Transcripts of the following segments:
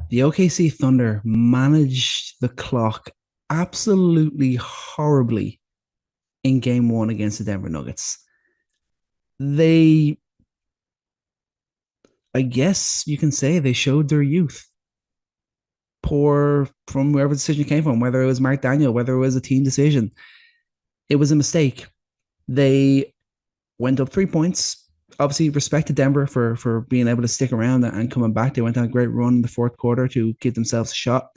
The OKC Thunder managed the clock absolutely horribly in game one against the Denver Nuggets. They, I guess you can say, they showed their youth. Poor from wherever the decision came from, whether it was Mark Daniel, whether it was a team decision. It was a mistake. They went up 3 points. Obviously, respect to Denver for being able to stick around and coming back. They went on a great run in the fourth quarter to give themselves a shot.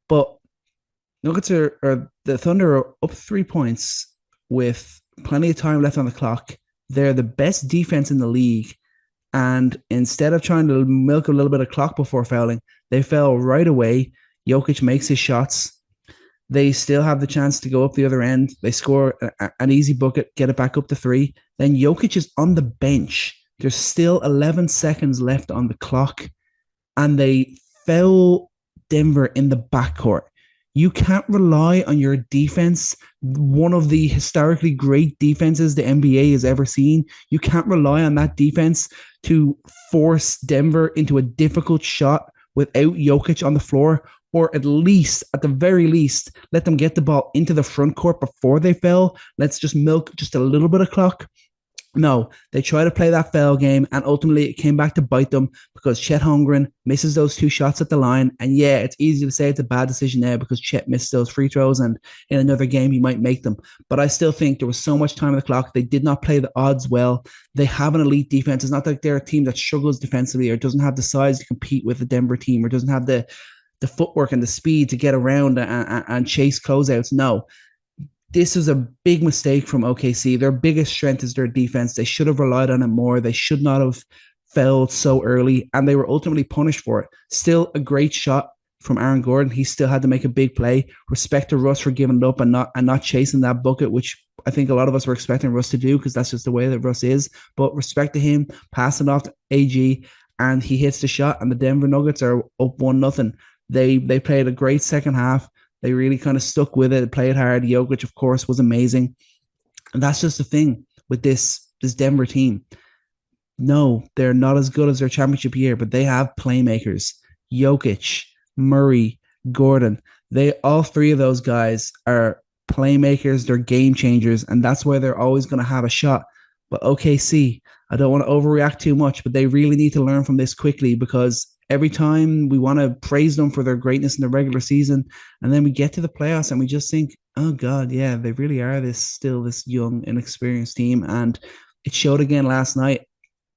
But Nuggets are the Thunder are up 3 points with plenty of time left on the clock. They're the best defense in the league. And instead of trying to milk a little bit of clock before fouling, they fell right away. Jokic makes his shots. They still have the chance to go up the other end. They score an easy bucket, get it back up to three. Then Jokic is on the bench. There's still 11 seconds left on the clock, and they foul Denver in the backcourt. You can't rely on your defense, one of the historically great defenses the NBA has ever seen. You can't rely on that defense to force Denver into a difficult shot without Jokic on the floor, or at least, at the very least, let them get the ball into the front court before they fell. Let's just milk just a little bit of clock. No, they try to play that foul game, and ultimately it came back to bite them because Chet Holmgren misses those two shots at the line. And yeah, it's easy to say it's a bad decision there because Chet missed those free throws, and in another game he might make them. But I still think there was so much time on the clock. They did not play the odds well. They have an elite defense. It's not like they're a team that struggles defensively or doesn't have the size to compete with the Denver team or doesn't have the footwork and the speed to get around and chase closeouts. No, this was a big mistake from OKC. Their biggest strength is their defense. They should have relied on it more. They should not have fell so early, and they were ultimately punished for it. Still a great shot from Aaron Gordon. He still had to make a big play. Respect to Russ for giving it up and not chasing that bucket, which I think a lot of us were expecting Russ to do because that's just the way that Russ is. But respect to him, passing off to AG, and he hits the shot, and the Denver Nuggets are up 1-0. They played a great second half. They really kind of stuck with it, played hard. Jokic, of course, was amazing. And that's just the thing with this Denver team. No, they're not as good as their championship year, but they have playmakers. Jokic, Murray, Gordon. They all three of those guys are playmakers, they're game changers, and that's why they're always going to have a shot. But OKC, I don't want to overreact too much, but they really need to learn from this quickly because every time we want to praise them for their greatness in the regular season, and then we get to the playoffs and we just think, oh God, yeah, they really are this young, inexperienced team. And it showed again last night.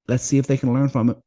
Let's see if they can learn from it.